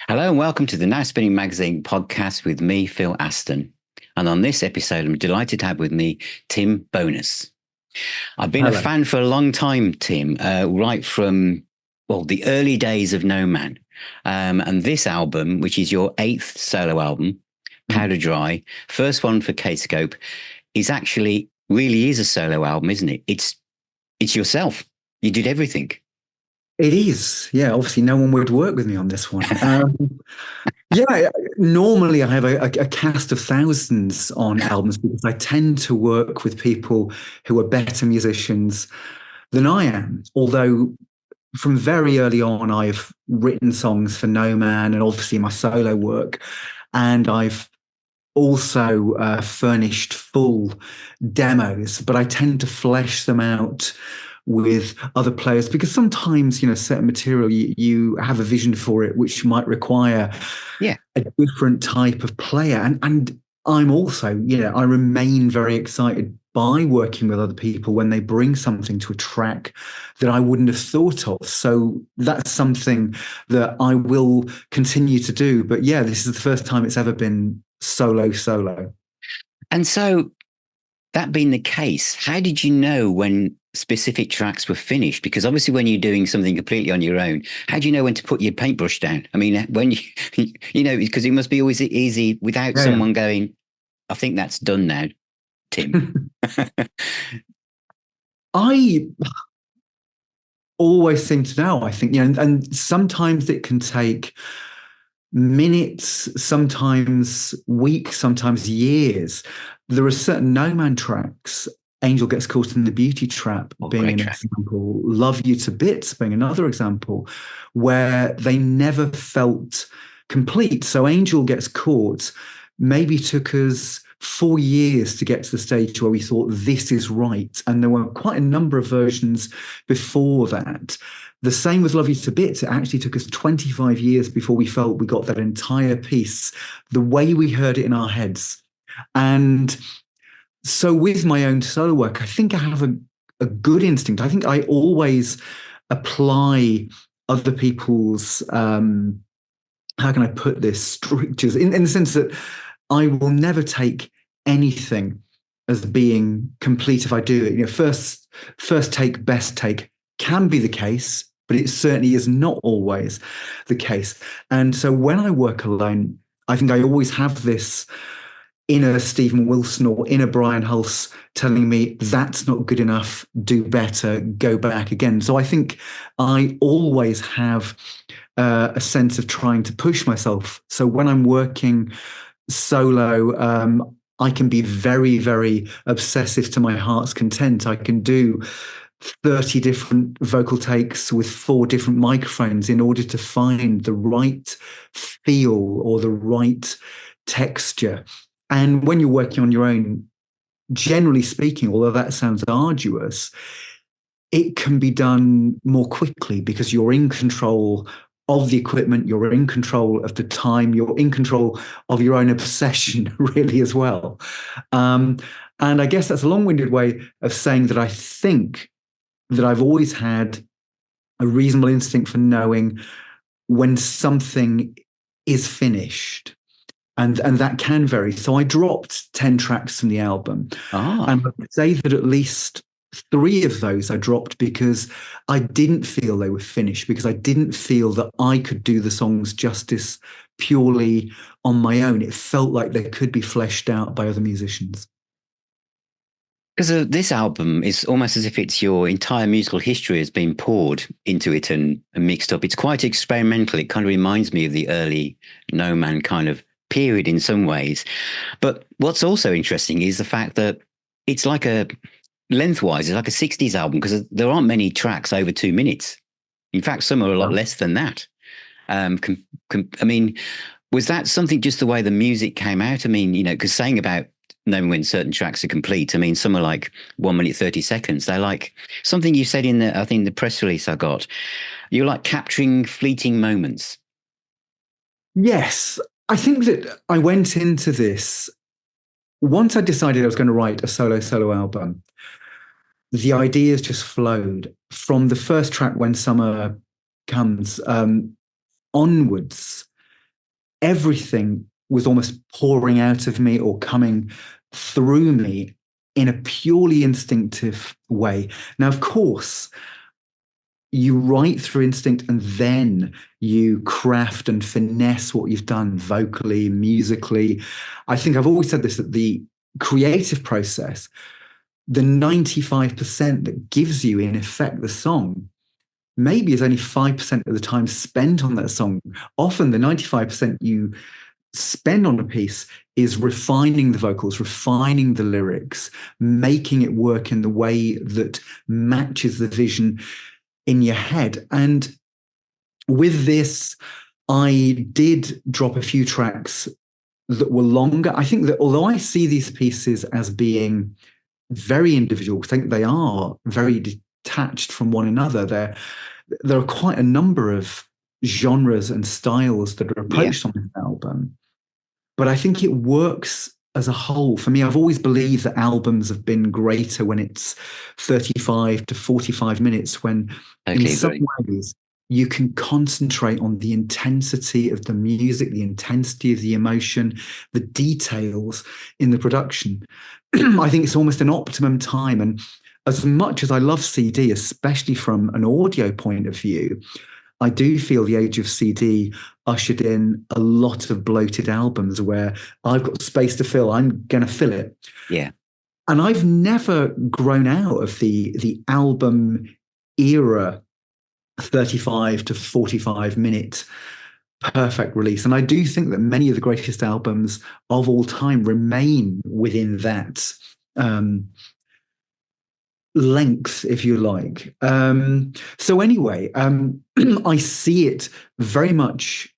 Hello and welcome to the Now Spinning Magazine podcast with me, Phil Aston. And on this episode, I'm delighted to have with me Tim Bowness. I've been a Hello. fan for a long time, Tim, right from, the early days of No Man. And this album, which is your eighth solo album, Powder Dry, first one for Kscope, is actually really is a solo album, isn't it? It's yourself. You did everything. It is. Yeah, obviously no one would work with me on this one. Yeah, normally I have a cast of thousands on albums because I tend to work with people who are better musicians than I am. Although from very early on, I've written songs for No Man and obviously my solo work. And I've also furnished full demos, but I tend to flesh them out with other players because sometimes, certain material, you have a vision for it, which might require a different type of player. And I'm also, I remain very excited by working with other people when they bring something to a track that I wouldn't have thought of. So that's something that I will continue to do. But yeah, this is the first time it's ever been solo. And so, that being the case, how did you know when specific tracks were finished? Because obviously, when you're doing something completely on your own, how do you know when to put your paintbrush down? I mean, when because it must be always easy without someone going, I think that's done now, Tim. I always seem to know, I think, and sometimes it can take minutes, sometimes weeks, sometimes years. There are certain No Man tracks, Angel Gets Caught in the Beauty Trap being an example, Love You to Bits being another example, where they never felt complete. So Angel Gets Caught maybe took us 4 years to get to the stage where we thought this is right. And there were quite a number of versions before that. The same with Love You to Bits. It actually took us 25 years before we felt we got that entire piece the way we heard it in our heads. And so with my own solo work, I think I have a good instinct. I think I always apply other people's, how can I put this, strictures, in the sense that I will never take anything as being complete if I do it. First take, best take can be the case, but it certainly is not always the case. And so when I work alone, I think I always have this inner Stephen Wilson or inner Brian Hulse telling me that's not good enough, do better, go back again. So I think I always have a sense of trying to push myself. So when I'm working solo, I can be very, very obsessive to my heart's content. I can do 30 different vocal takes with 4 different microphones in order to find the right feel or the right texture. And when you're working on your own, generally speaking, although that sounds arduous, it can be done more quickly because you're in control of the equipment, you're in control of the time, you're in control of your own obsession, really, as well. And I guess that's a long-winded way of saying that I think that I've always had a reasonable instinct for knowing when something is finished. And that can vary. So I dropped 10 tracks from the album. And I would say that at least 3 of those I dropped because I didn't feel they were finished, because I didn't feel that I could do the songs justice purely on my own. It felt like they could be fleshed out by other musicians. Because this album is almost as if it's your entire musical history has been poured into it and mixed up. It's quite experimental. It kind of reminds me of the early No Man kind of period in some ways. But what's also interesting is the fact that it's like lengthwise, it's like a 60s album because there aren't many tracks over 2 minutes. In fact, some are a lot less than that. I mean, was that something just the way the music came out? I mean, because saying about knowing when certain tracks are complete. I mean, some are like 1 minute, 30 seconds. They're like something you said in I think the press release I got. You're like capturing fleeting moments. Yes. I think that I went into this, once I decided I was going to write a solo album, the ideas just flowed from the first track, When Summer Comes, onwards. everything was almost pouring out of me or coming through me in a purely instinctive way. Now, of course, you write through instinct and then you craft and finesse what you've done vocally, musically. I think I've always said this, that the creative process, the 95% that gives you, in effect, the song, maybe is only 5% of the time spent on that song. Often the 95% you spend on a piece is refining the vocals, refining the lyrics, making it work in the way that matches the vision in your head. And with this, I did drop a few tracks that were longer. I think that although I see these pieces as being very individual, I think they are very detached from one another. There are quite a number of genres and styles that are approached on this album, but I think it works as a whole. For me, I've always believed that albums have been greater when it's 35 to 45 minutes, when in some ways you can concentrate on the intensity of the music, the intensity of the emotion, the details in the production. I think it's almost an optimum time. And as much as I love CD, especially from an audio point of view, I do feel the age of CD ushered in a lot of bloated albums where I've got space to fill, I'm going to fill it. Yeah. And I've never grown out of the album era, 35 to 45 minute perfect release. And I do think that many of the greatest albums of all time remain within that length, if you like. So anyway, I see it very much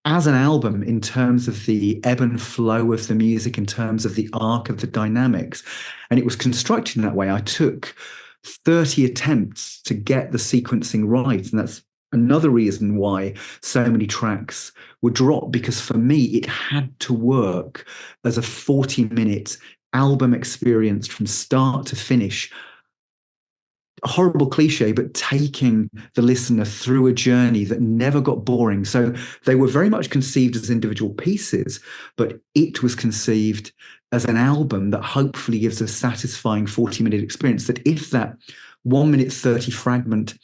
as an album in terms of the ebb and flow of the music, in terms of the arc of the dynamics. And it was constructed in that way. I took 30 attempts to get the sequencing right. And that's another reason why so many tracks were dropped, because for me, it had to work as a 40-minute album experience from start to finish. A horrible cliche, but taking the listener through a journey that never got boring. So they were very much conceived as individual pieces, but it was conceived as an album that hopefully gives a satisfying 40-minute experience, that if that 1 minute 30 fragment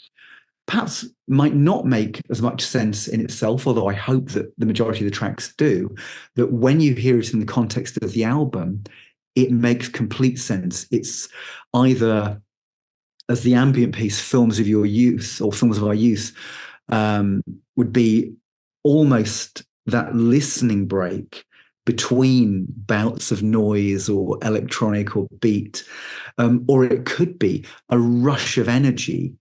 perhaps might not make as much sense in itself, although I hope that the majority of the tracks do, that when you hear it in the context of the album, it makes complete sense. It's either, as the ambient piece, Films of Your Youth, or Films of Our Youth, would be almost that listening break between bouts of noise or electronic or beat, or it could be a rush of energy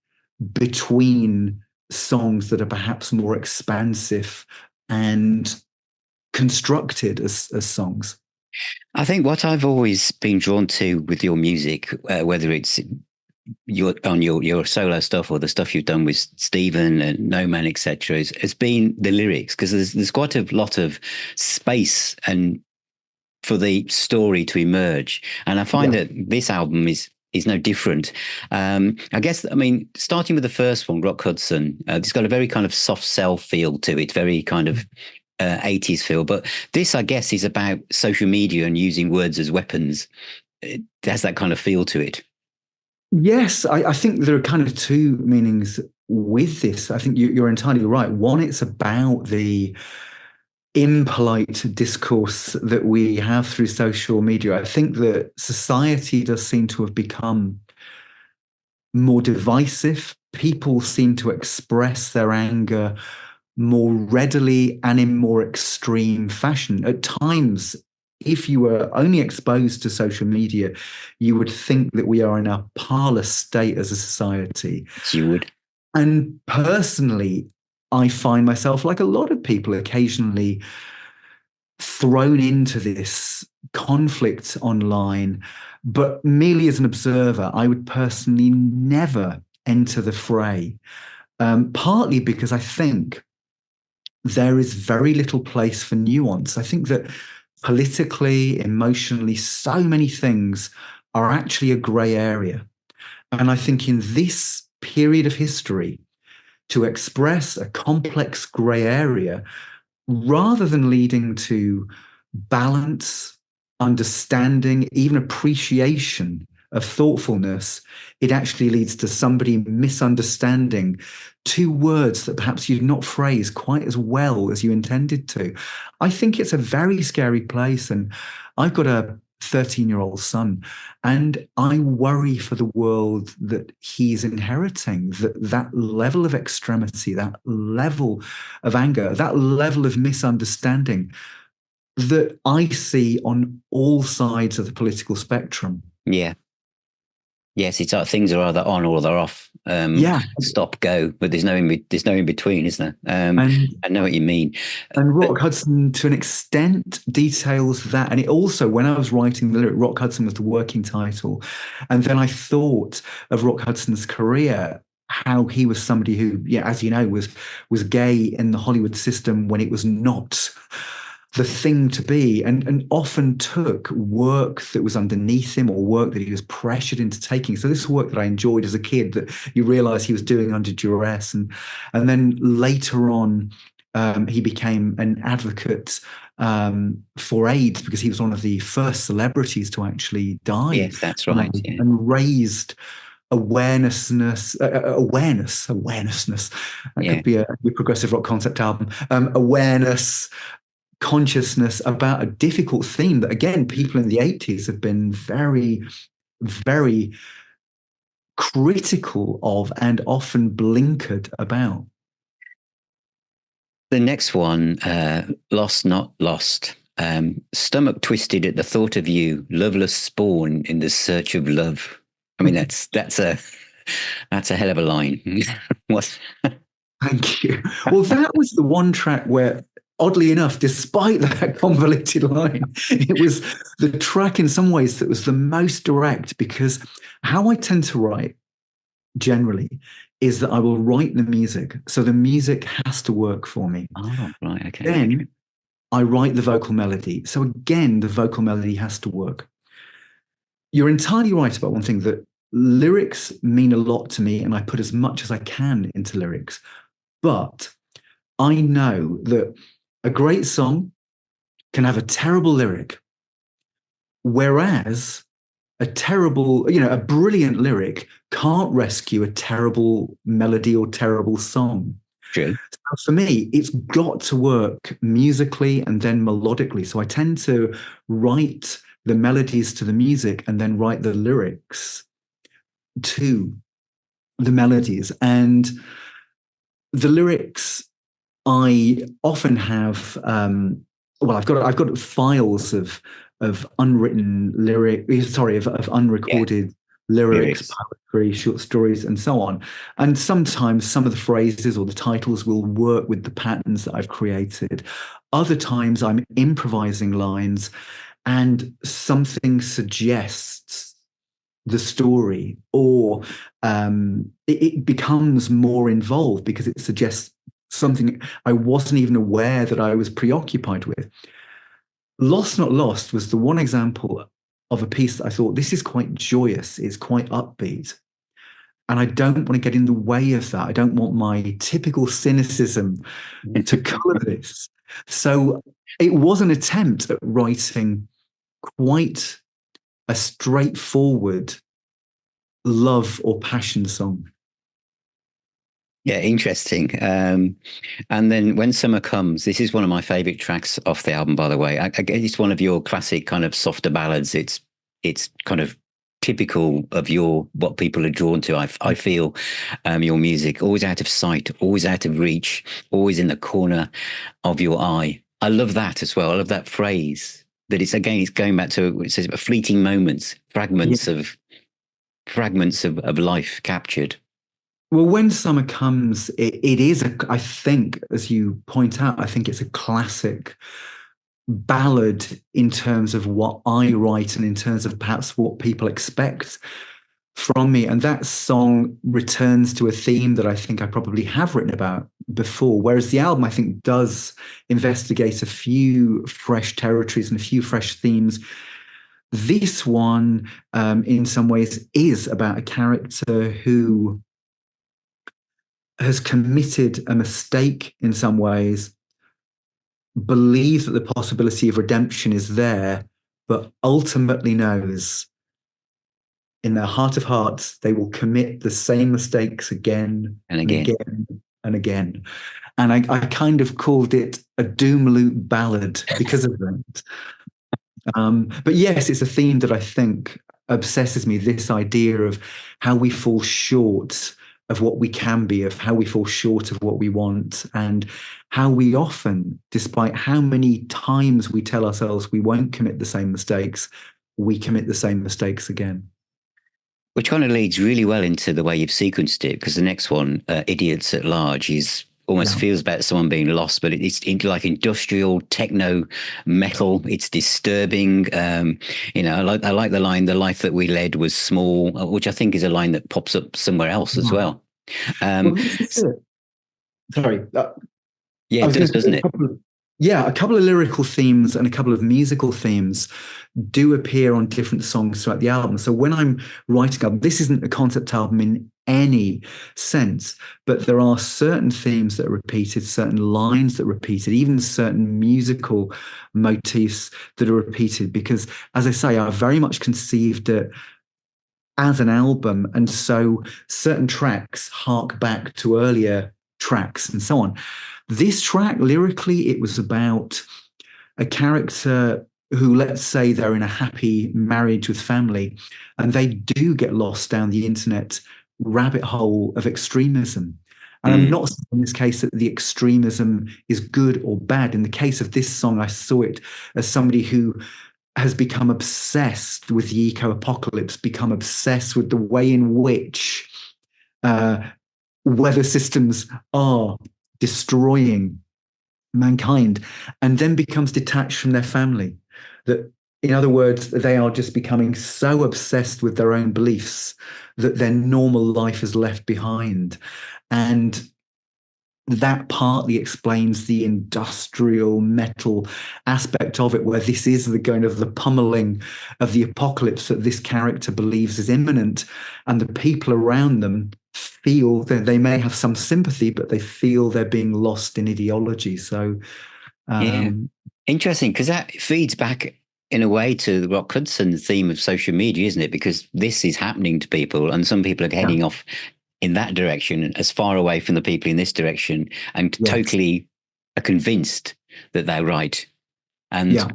between songs that are perhaps more expansive and constructed as songs. I think what I've always been drawn to with your music, whether it's your solo stuff or the stuff you've done with Stephen and No Man, etc., has been the lyrics, because there's quite a lot of space and for the story to emerge. And I find that this album is no different. I guess, I mean, starting with the first one, Rock Hudson, it's got a very kind of soft cell feel to it, very kind of 80s feel. But this, I guess, is about social media and using words as weapons. It has that kind of feel to it. Yes, I think there are kind of two meanings with this. I think you're entirely right. One, it's about the impolite discourse that we have through social media. I think that society does seem to have become more divisive. People seem to express their anger more readily and in more extreme fashion. At times, if you were only exposed to social media, you would think that we are in a parlous state as a society. You would. And personally, I find myself, like a lot of people, occasionally thrown into this conflict online, but merely as an observer. I would personally never enter the fray, partly because I think there is very little place for nuance. I think that politically, emotionally, so many things are actually a grey area. And I think in this period of history, to express a complex grey area rather than leading to balance, understanding, even appreciation of thoughtfulness, it actually leads to somebody misunderstanding two words that perhaps you've not phrased quite as well as you intended to. I think it's a very scary place. And I've got a 13-year-old son, and I worry for the world that he's inheriting, that level of extremity, that level of anger, that level of misunderstanding that I see on all sides of the political spectrum. Yeah. Yes, it's things are either on or they're off. Yeah. Stop, go, but there's no in between, isn't there? And I know what you mean. And But Rock Hudson, to an extent, details that. And it also, when I was writing the lyric, Rock Hudson was the working title. And then I thought of Rock Hudson's career, how he was somebody who, yeah, as you know, was gay in the Hollywood system when it was not the thing to be, and often took work that was underneath him or work that he was pressured into taking. So this work that I enjoyed as a kid that you realize he was doing under duress. And then later on, he became an advocate for AIDS because he was one of the first celebrities to actually die, yes, that's right. Yeah, and raised awarenessness. That yeah. could be a progressive rock concept album. Awareness, consciousness about a difficult theme that, again, people in the 80s have been very, very critical of and often blinkered about. The next one, lost not lost. Stomach twisted at the thought of you, loveless spawn in the search of love. I mean, that's a hell of a line. What? Thank you. Well, that was the one track where, oddly enough, despite that convoluted line, it was the track in some ways that was the most direct, because how I tend to write generally is that I will write the music. So the music has to work for me. Oh, right. Okay. Then I write the vocal melody. So again, the vocal melody has to work. You're entirely right about one thing, that lyrics mean a lot to me, and I put as much as I can into lyrics. But I know that a great song can have a terrible lyric, whereas a brilliant lyric can't rescue a terrible melody or terrible song. True. So for me, it's got to work musically and then melodically. So I tend to write the melodies to the music and then write the lyrics to the melodies. And the lyrics, I often have, I've got files of unwritten of unrecorded lyrics, Lyrics. poetry, short stories, and so on. And sometimes some of the phrases or the titles will work with the patterns that I've created. Other times I'm improvising lines and something suggests the story, or it becomes more involved because it suggests something I wasn't even aware that I was preoccupied with. Lost Not Lost was the one example of a piece that I thought, this is quite joyous, it's quite upbeat. And I don't want to get in the way of that. I don't want my typical cynicism to color this. So it was an attempt at writing quite a straightforward love or passion song. Yeah, interesting. And then When Summer Comes, this is one of my favorite tracks off the album, by the way. I guess it's one of your classic kind of softer ballads. It's kind of typical of what people are drawn to. I feel your music, always out of sight, always out of reach, always in the corner of your eye. I love that as well. I love that phrase, that it's going back to, it says about fleeting moments, fragments of life captured. Well, When Summer Comes, it is, I think, as you point out, I think it's a classic ballad in terms of what I write and in terms of perhaps what people expect from me. And that song returns to a theme that I think I probably have written about before, whereas the album, I think, does investigate a few fresh territories and a few fresh themes. This one, in some ways, is about a character who has committed a mistake in some ways, believes that the possibility of redemption is there, but ultimately knows in their heart of hearts they will commit the same mistakes again And and again, again and again. And I kind of called it a doom loop ballad because of that. But yes, it's a theme that I think obsesses me, this idea of how we fall short of what we can be, of how we fall short of what we want, and how we often, despite how many times we tell ourselves we won't commit the same mistakes, we commit the same mistakes again. which kind of leads really well into the way you've sequenced it, because the next one, Idiots at Large, is almost Yeah. feels about someone being lost, but it's into like industrial techno metal. It's disturbing. I like the line, "The life that we led was small," which I think is a line that pops up somewhere else as Yeah. well. Well, Um, this is it. Sorry. yeah, I it was does, going to doesn't say it? a couple of lyrical themes and a couple of musical themes do appear on different songs throughout the album. So when I'm writing up, this isn't a concept album in any sense, but there are certain themes that are repeated, certain lines that are repeated, even certain musical motifs that are repeated. Because, as I say, I very much conceived it as an album, and so certain tracks hark back to earlier tracks and so on. This track, lyrically, it was about a character who, let's say, they're in a happy marriage with family, and they do get lost down the internet rabbit hole of extremism. And I'm Mm. not saying in this case that the extremism is good or bad. In the case of this song, I saw it as somebody who has become obsessed with the eco apocalypse, become obsessed with the way in which uh, weather systems are destroying mankind, and then becomes detached from their family. That, in other words, they are just becoming so obsessed with their own beliefs that their normal life is left behind. And that partly explains the industrial metal aspect of it, where this is the kind of the pummeling of the apocalypse that this character believes is imminent, and the people around them feel that they may have some sympathy, but they feel they're being lost in ideology. So, Yeah. um, Interesting, because that feeds back in a way to the Rock Hudson theme of social media, isn't it? Because this is happening to people, and some people are yeah, heading off in that direction, as far away from the people in this direction, and yes, totally are convinced that they're right. And yeah.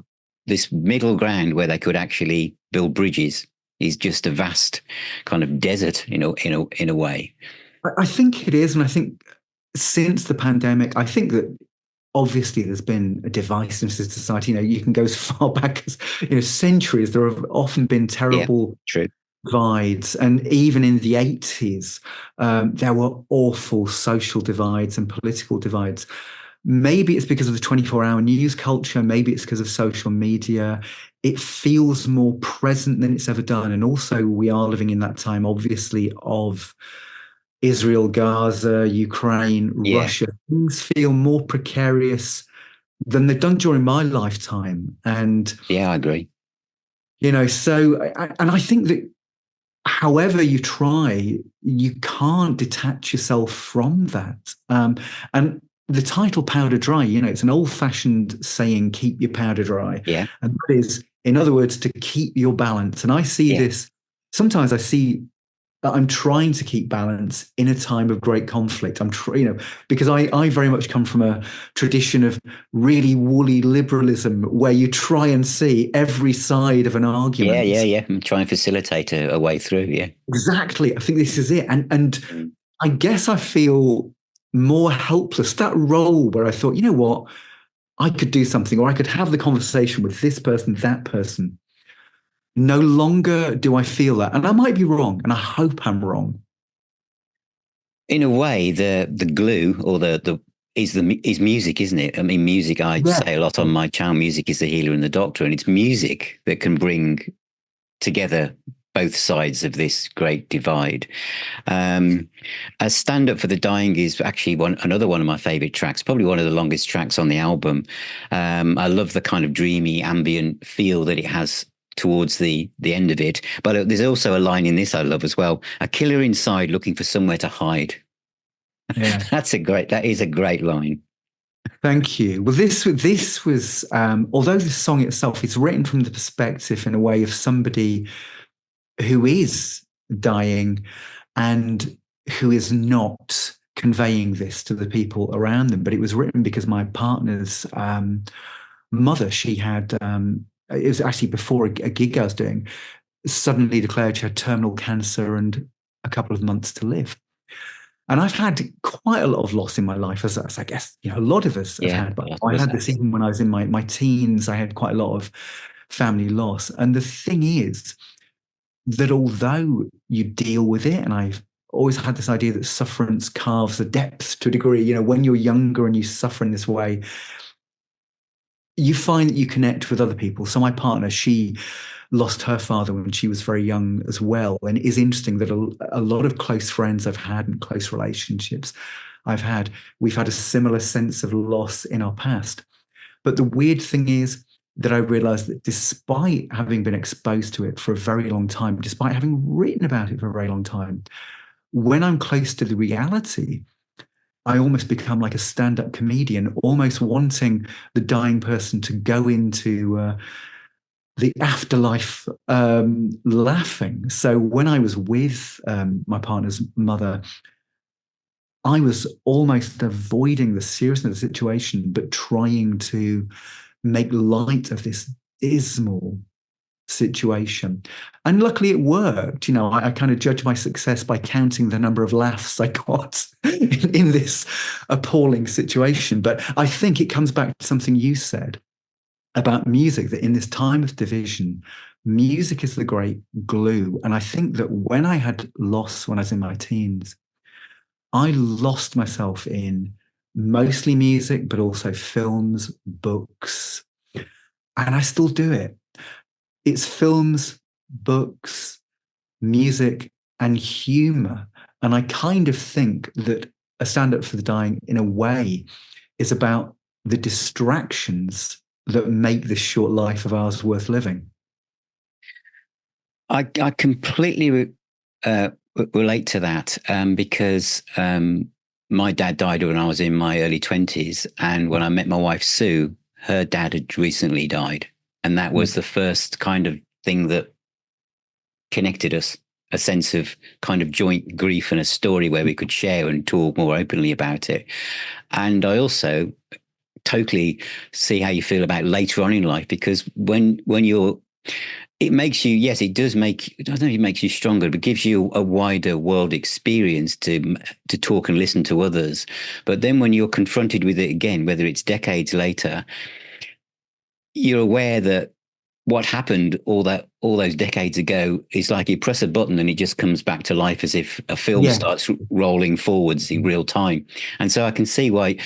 this middle ground where they could actually build bridges is just a vast kind of desert, in a way. I think it is, and I think since the pandemic, I think that obviously there's been a divisiveness in society. You can go as far back as centuries. There have often been Yeah, terrible true. divides, and even in the 80s, there were awful social divides and political divides. Maybe it's because of the 24-hour news culture. Maybe it's because of social media. It feels more present than it's ever done. And also, we are living in that time, obviously, of Israel, Gaza, Ukraine, Yeah, Russia. Things feel more precarious than they've done during my lifetime. And, yeah, I agree. and I think that however you try, you can't detach yourself from that. And the title powder dry, it's an old fashioned saying, keep your powder dry. Yeah, And that is, in other words, to keep your balance. And I see yeah. this, sometimes I see that I'm trying to keep balance in a time of great conflict. Because I very much come from a tradition of really woolly liberalism where you try and see every side of an Yeah, yeah, argument. yeah. Try and facilitate a way through. Yeah. Exactly. I think this is it. And Mm. I guess I feel more helpless. That role where I thought, you know what, I could do something, or I could have the conversation with this person, that person. No longer do I feel that. And I might be wrong, and I hope I'm wrong. In a way, the glue or the is music, isn't it? I mean, music. I Yeah. say a lot on my channel. Music is the healer and the doctor, and it's music that can bring together both sides of this great divide. A Stand Up for the Dying is actually another one of my favorite tracks, probably one of the longest tracks on the album. I love the kind of dreamy ambient feel that it has towards the end of it. But there's also a line in this I love as well: "A killer inside looking for somewhere to hide." Yeah. That is a great line. Thank you. Well, this was although the song itself is written from the perspective in a way of somebody who is dying and who is not conveying this to the people around them. But it was written because my partner's mother, she had, it was actually before a gig I was doing, suddenly declared she had terminal cancer and a couple of months to live. And I've had quite a lot of loss in my life, as I guess, a lot of us have Yeah, had. a But lot of I us had have. this even when I was in my teens. I had quite a lot of family loss. And the thing is that although you deal with it, and I've always had this idea that sufferance carves a depth to a degree, when you're younger and you suffer in this way, you find that you connect with other people. So my partner, she lost her father when she was very young as well. And it is interesting that a lot of close friends I've had and close relationships I've had, we've had a similar sense of loss in our past. But the weird thing is that I realized that despite having been exposed to it for a very long time, despite having written about it for a very long time, when I'm close to the reality, I almost become like a stand-up comedian, almost wanting the dying person to go into the afterlife laughing. So when I was with my partner's mother, I was almost avoiding the seriousness of the situation, but trying to make light of this dismal situation. And luckily it worked. I kind of judge my success by counting the number of laughs I got in this appalling situation. But I think it comes back to something you said about music, that in this time of division, music is the great glue. And I think that when I had loss when I was in my teens, I lost myself in mostly music, but also films, books, and I still do it. It's films, books, music, and humor. And I kind of think that A Stand Up for the Dying, in a way, is about the distractions that make this short life of ours worth living. I completely relate to that because my dad died when I was in my early 20s. And when I met my wife, Sue, her dad had recently died. And that was the first kind of thing that connected us, a sense of kind of joint grief and a story where we could share and talk more openly about it. And I also totally see how you feel about later on in life, because when you're, it makes you, yes, it does make, I don't know if it makes you stronger, but gives you a wider world experience to talk and listen to others. But then when you're confronted with it again, whether it's decades later, you're aware that what happened all those decades ago is like you press a button and it just comes back to life as if a film Yeah. starts rolling forwards in real time. And so I can see why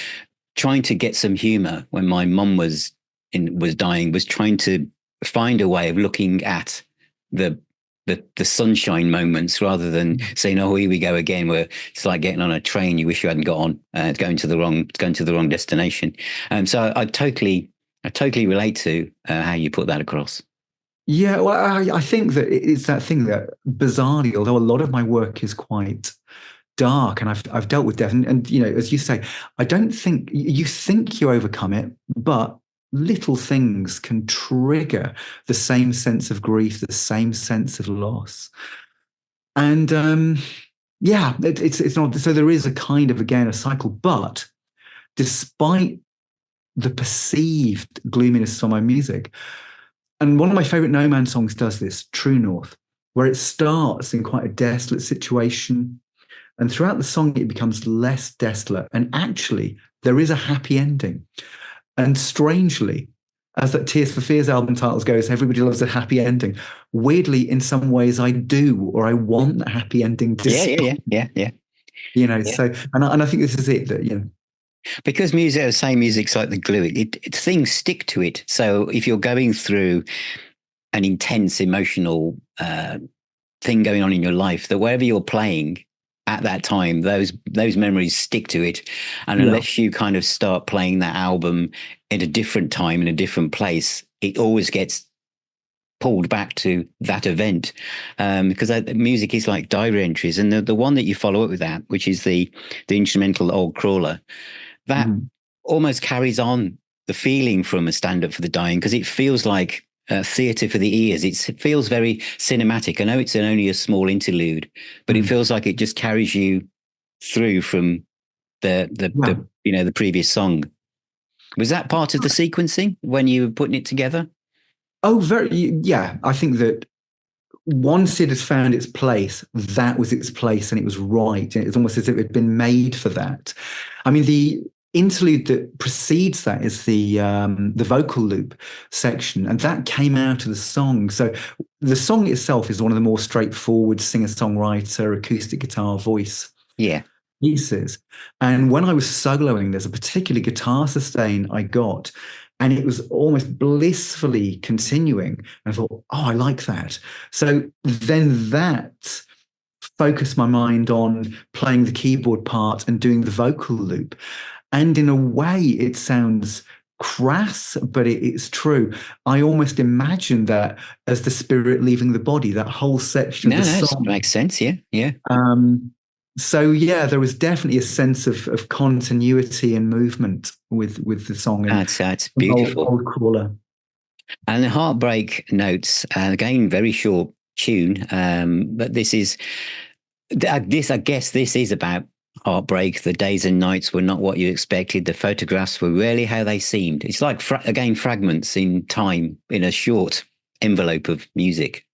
trying to get some humor when my mum was dying was trying to find a way of looking at the the sunshine moments rather than saying, "Oh, here we go again." Where it's like getting on a train you wish you hadn't got on, going to the wrong destination. So I totally relate to how you put that across. Yeah, well, I think that it's that thing that bizarrely, although a lot of my work is quite dark and I've dealt with death, and as you say, I don't think you think you overcome it, but little things can trigger the same sense of grief, the same sense of loss. And yeah, it's not, so there is a kind of, again, a cycle. But despite the perceived gloominess of my music, and one of my favorite No Man songs does this, True North, where it starts in quite a desolate situation. And throughout the song, it becomes less desolate. And actually, there is a happy ending. And strangely, as that Tears for Fears album titles goes, everybody loves a happy ending. Weirdly, in some ways, I do, or I want a happy ending. Yeah, yeah, Despite, yeah, yeah, yeah. Yeah. so, and I think this is it, that, Because music, the same music's like the glue. Things stick to it. So if you're going through an intense emotional thing going on in your life, that wherever you're playing at that time, those memories stick to it. And yeah. unless you kind of start playing that album at a different time in a different place, it always gets pulled back to that event, because music is like diary entries. And the one that you follow up with that, which is the instrumental Old Crawler, that Mhm. almost carries on the feeling from A Stand Up for the Dying, because it feels like theatre for the ears. It feels very cinematic. I know it's only a small interlude, but it feels like it just carries you through from Yeah. the previous song. Was that part of the sequencing when you were putting it together? Oh, very, yeah. I think that once it has found its place, that was its place and it was right. And it's almost as if it had been made for that. I mean, the interlude that precedes that is the vocal loop section, and that came out of the song. So the song itself is one of the more straightforward singer-songwriter, acoustic guitar voice Yeah. pieces. And when I was soloing, there's a particular guitar sustain I got, and it was almost blissfully continuing. And I thought, oh, I like that. So then that focused my mind on playing the keyboard part and doing the vocal loop. And in a way, it sounds crass, but it's true. I almost imagine that as the spirit leaving the body, that whole section of No, the no, it song. makes sense. Yeah, yeah. So yeah, there was definitely a sense of continuity and movement with the song and That's old, beautiful. old crawler. And the Heartbreak Notes, again, very short tune, but I guess this is about heartbreak. The days and nights were not what you expected. The photographs were rarely how they seemed. It's like, again, fragments in time in a short envelope of music.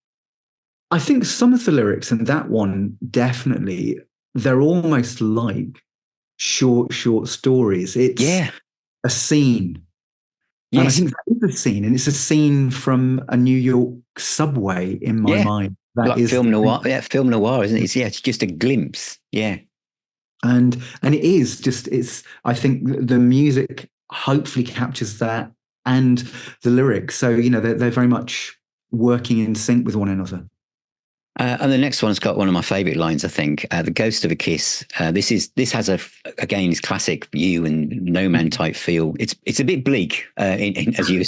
I think some of the lyrics in that one definitely, they're almost like short stories. It's Yeah. a scene. And I Yes. think that is a scene, and it's a scene from a New York subway in my Yeah. mind. That Like is, film noir. Yeah, film noir, isn't it? It's just a glimpse. Yeah. and it is just, it's, I think the music hopefully captures that, and the lyrics. So, they're very much working in sync with one another. And the next one's got one of my favourite lines, I think. The Ghost of a Kiss. This has again, his classic You and No Man type feel. It's a bit bleak, as you.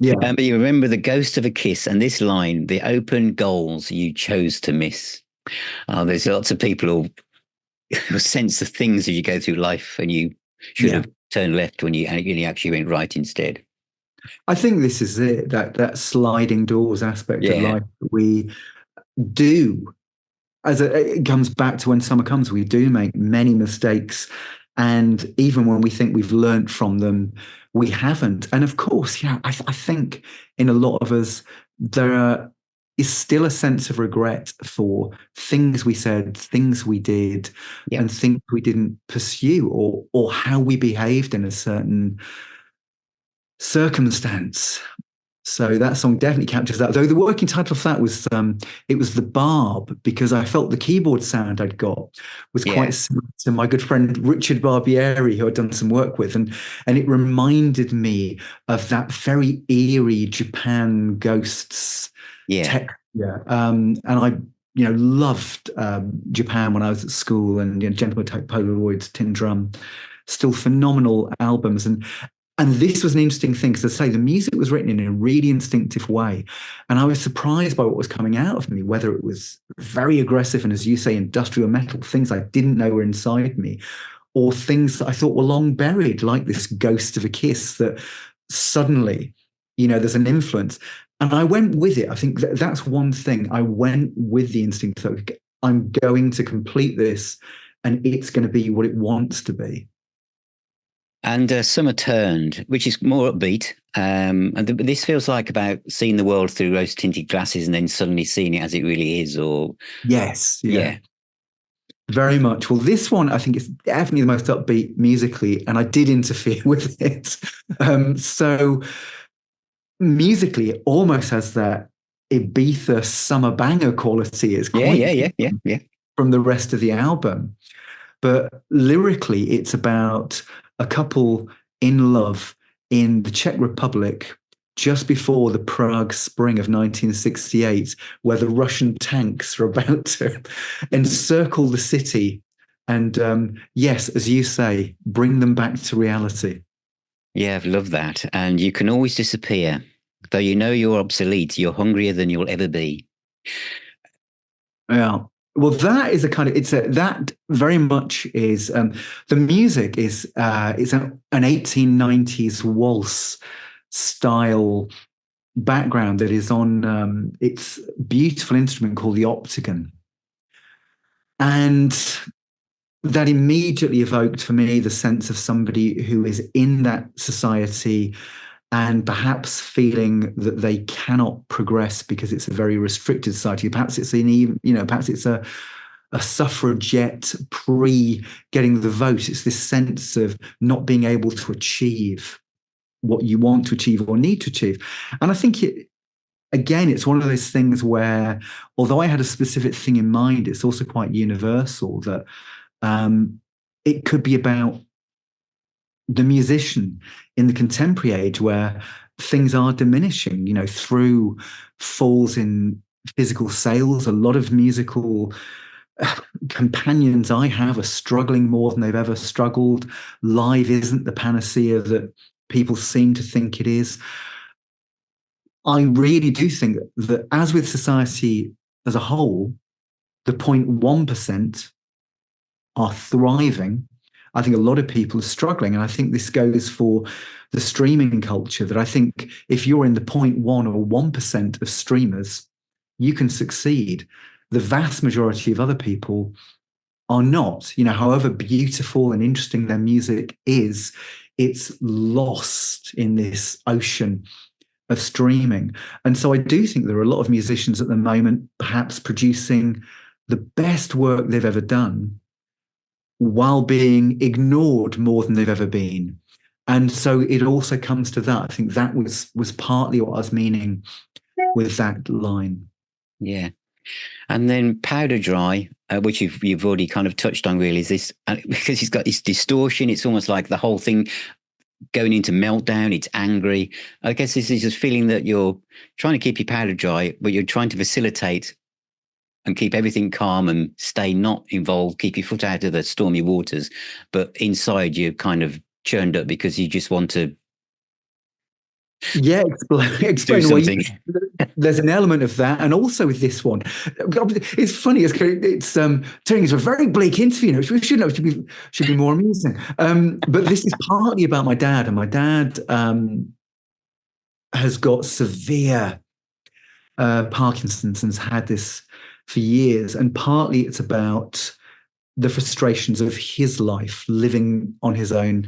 Yeah. But you remember the ghost of a kiss and this line: the open goals you chose to miss. There's lots of people who sense the things as you go through life, and you should Yeah. have turned left when you actually went right instead. I think this is it, that sliding doors aspect of Yeah, life that we do. It comes back to when summer comes, we do make many mistakes. And even when we think we've learned from them, we haven't. And of course, yeah, I think in a lot of us, there is still a sense of regret for things we said, things we did, yeah. and things we didn't pursue, or how we behaved in a certain circumstance. So that song definitely captures that. Though the working title of that was it was The Barb, because I felt the keyboard sound I'd got was Yeah. quite similar to my good friend Richard Barbieri, who I'd done some work with, and it reminded me of that very eerie Japan ghosts Yeah. texture. And I loved Japan when I was at school, and Gentleman Take Polaroids, Tin Drum, still phenomenal albums. And this was an interesting thing because, as I say, the music was written in a really instinctive way. And I was surprised by what was coming out of me, whether it was very aggressive and, as you say, industrial metal, things I didn't know were inside me, or things that I thought were long buried, like this ghost of a kiss that suddenly, there's an influence. And I went with it. I think that's one thing. I went with the instinct that I'm going to complete this and it's going to be what it wants to be. And Summer Turned, which is more upbeat. And this feels like about seeing the world through rose tinted glasses and then suddenly seeing it as it really is. Or Yes, yeah. yeah, Very much. Well, this one I think is definitely the most upbeat musically, and I did interfere with it. So musically, it almost has that Ibiza summer banger quality. It's yeah, quite yeah, yeah, yeah, different yeah, from the rest of the album. But lyrically, it's about a couple in love in the Czech Republic just before the Prague Spring of 1968, where the Russian tanks are about to encircle the city. And yes, as you say, bring them back to reality. yeah. I've loved that. And you can always disappear, though you know you're obsolete. You're hungrier than you'll ever be. Yeah. Well, that is a kind of that very much is the music is it's an 1890s waltz style background that is on its beautiful instrument called the octagon, and that immediately evoked for me the sense of somebody who is in that society and perhaps feeling that they cannot progress because it's a very restricted society. Perhaps it's perhaps it's a suffragette pre getting the vote. It's this sense of not being able to achieve what you want to achieve or need to achieve. And I think it's one of those things where, although I had a specific thing in mind, it's also quite universal that it could be about the musician in the contemporary age where things are diminishing, through falls in physical sales. A lot of musical companions I have are struggling more than they've ever struggled. Live isn't the panacea that people seem to think it is. I really do think that, as with society as a whole, the 0.1% are thriving. I think a lot of people are struggling. And I think this goes for the streaming culture, that I think if you're in the 0.1 or 1% of streamers, you can succeed. The vast majority of other people are not. However beautiful and interesting their music is, it's lost in this ocean of streaming. And so I do think there are a lot of musicians at the moment perhaps producing the best work they've ever done while being ignored more than they've ever been. And so it also comes to that. I think that was partly what I was meaning with that line. Yeah. And then Powder Dry, which you've already kind of touched on, really, is this, because it's got this distortion. It's almost like the whole thing going into meltdown. It's angry. I guess this is just feeling that you're trying to keep your powder dry, but you're trying to facilitate and keep everything calm and stay not involved, keep your foot out of the stormy waters. But inside you're kind of churned up because you just want to explain something. There's an element of that, and also with this one, it's funny. It's turning into a very bleak interview. Which should be more amusing. But this is partly about my dad, and my dad has got severe Parkinson's and has had this for years, and partly it's about the frustrations of his life, living on his own,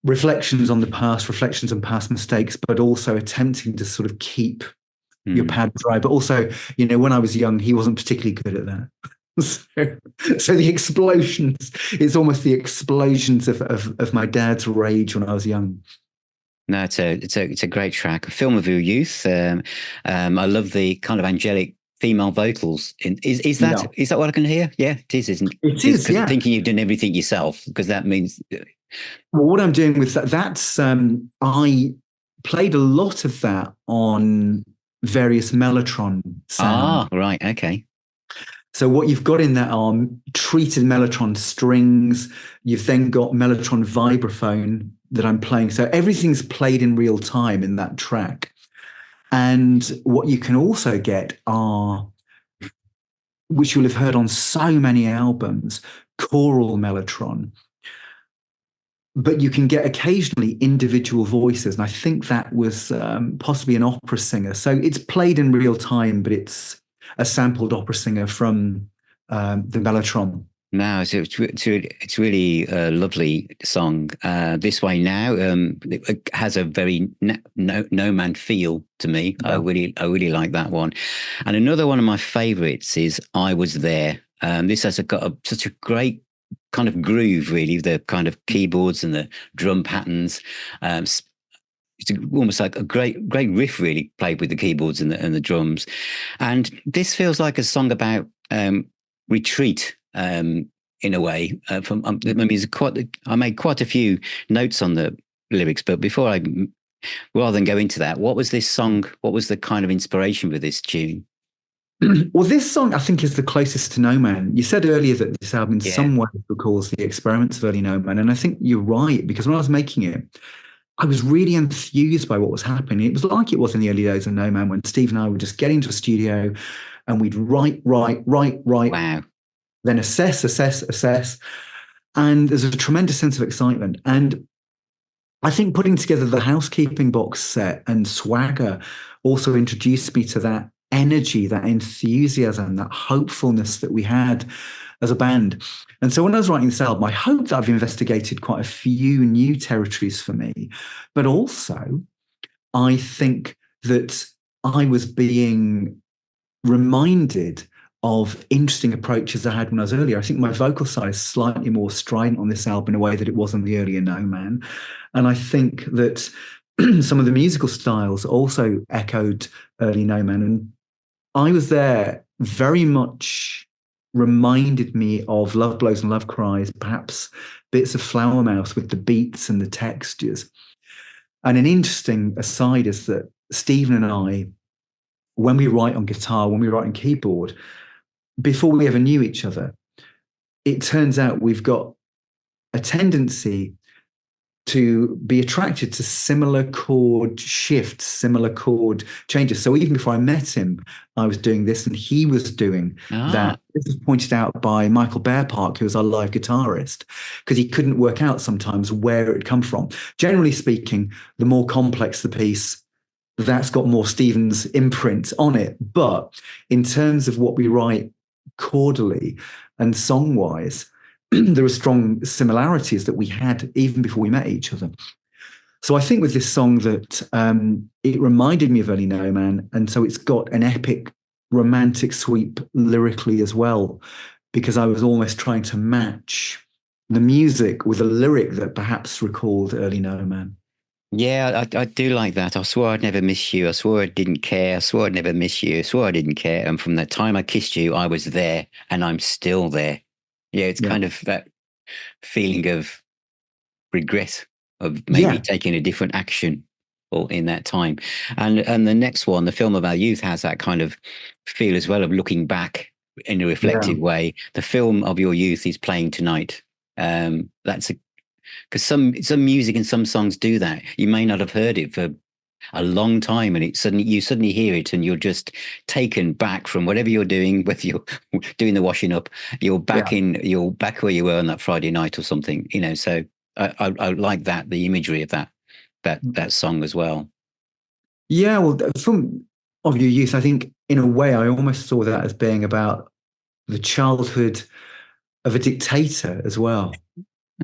reflections on the past, reflections on past mistakes, but also attempting to sort of keep your pad dry. But also, when I was young, he wasn't particularly good at that. So the explosions, it's almost the explosions of my dad's rage when I was young. No, it's a great track, a film of your youth. I love the kind of angelic female vocals. Is that what I can hear? Yeah, it is, isn't it? It is, yeah. Thinking you've done everything yourself, because that means. Well, what I'm doing with that's I played a lot of that on various Mellotron sounds. Ah, right, okay. So what you've got in that are treated Mellotron strings. You've then got Mellotron vibraphone that I'm playing. So everything's played in real time in that track. And what you can also get are, which you'll have heard on so many albums, choral Mellotron. But you can get occasionally individual voices. And I think that was possibly an opera singer. So it's played in real time, but it's a sampled opera singer from the Mellotron. No, it's really a lovely song. This Way Now, it has a very no man feel to me. Yeah. I really like that one. And another one of my favorites is I Was There. This has got such a great kind of groove, really, the kind of keyboards and the drum patterns. It's almost like a great riff, really, played with the keyboards and the drums. And this feels like a song about retreat. In a way, I made quite a few notes on the lyrics, but rather than go into that, what was this song? What was the kind of inspiration for this tune? Well, this song, I think, is the closest to No Man. You said earlier that this album in some way recalls the experiments of early No Man, and I think you're right, because when I was making it, I was really enthused by what was happening. It was like it was in the early days of No Man, when Steve and I would just get into a studio and we'd write, Wow. then assess. And there's a tremendous sense of excitement. And I think putting together the housekeeping box set and Swagger also introduced me to that energy, that enthusiasm, that hopefulness that we had as a band. And so when I was writing this album, I hope that I've investigated quite a few new territories for me. But also, I think that I was being reminded of interesting approaches I had when I was earlier. I think my vocal side is slightly more strident on this album in a way that it was on the earlier No Man. And I think that some of the musical styles also echoed early No Man. And I was there very much reminded me of Love Blows and Love Cries, perhaps bits of Flower Mouse with the beats and the textures. And an interesting aside is that Stephen and I, when we write on guitar, when we write on keyboard, before we ever knew each other, it turns out we've got a tendency to be attracted to similar chord shifts, similar chord changes. So even before I met him, I was doing this and he was doing that. This was pointed out by Michael Bearpark, who was our live guitarist, because he couldn't work out sometimes where it had come from. Generally speaking, the more complex the piece, that's got more Stephen's imprint on it. But in terms of what we write chordally and song-wise, there are strong similarities that we had even before we met each other. So I think with this song that it reminded me of Early No Man, and so it's got an epic romantic sweep lyrically as well, because I was almost trying to match the music with a lyric that perhaps recalled Early No Man. Yeah, I do like that. I swore I'd never miss you. I swore I didn't care. I swore I'd never miss you. I swore I didn't care. And from the time I kissed you, I was there and I'm still there. Yeah, it's kind of that feeling of regret of maybe taking a different action or in that time. And the next one, the film of our youth, has that kind of feel as well of looking back in a reflective way. The film of your youth is playing tonight. That's because some music and some songs do that. You may not have heard it for a long time, and you suddenly hear it, and you're just taken back from whatever you're doing. Whether you're doing the washing up, you're back where you were on that Friday night or something. So I like that, the imagery of that song as well. Yeah, well, from of your youth, I think in a way I almost saw that as being about the childhood of a dictator as well.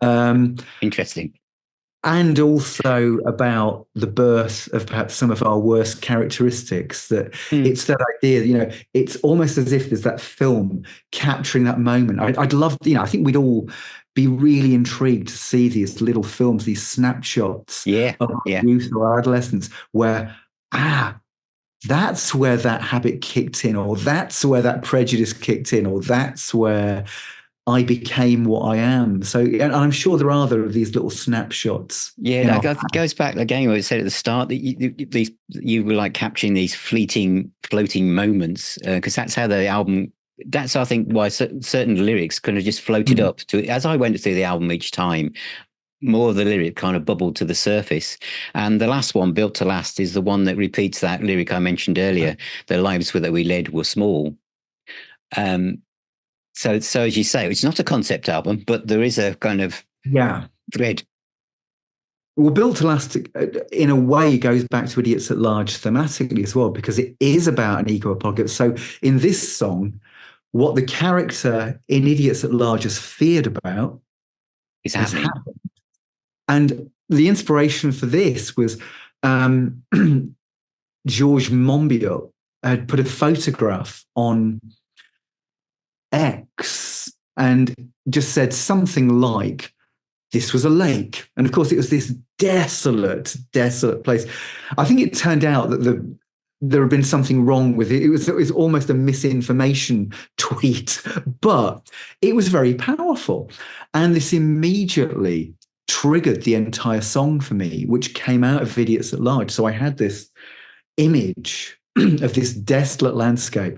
Interesting. And also about the birth of perhaps some of our worst characteristics. That it's that idea, it's almost as if there's that film capturing that moment. I'd love, I think we'd all be really intrigued to see these little films, these snapshots of our youth or our adolescence, where that's where that habit kicked in, or that's where that prejudice kicked in, or that's where I became what I am. So, and I'm sure there are other these little snapshots. Yeah, that goes back again what I said at the start, that you were like capturing these floating moments, because that's how the album. That's, I think, why certain lyrics kind of just floated up to. As I went through the album each time, more of the lyric kind of bubbled to the surface. And the last one, Built to Last, is the one that repeats that lyric I mentioned earlier. The lives that we led were small. So as you say, it's not a concept album, but there is a kind of thread. Well, Built to Last, in a way, goes back to Idiots at Large thematically as well, because it is about an ego apocalypse. So in this song, what the character in Idiots at Large has feared about is happening. And the inspiration for this was Georges Monbiot had put a photograph on X and just said something like, this was a lake. And of course, it was this desolate place. I think it turned out that there had been something wrong with it. It was almost a misinformation tweet, but it was very powerful. And this immediately triggered the entire song for me, which came out of Idiots at Large. So I had this image of this desolate landscape.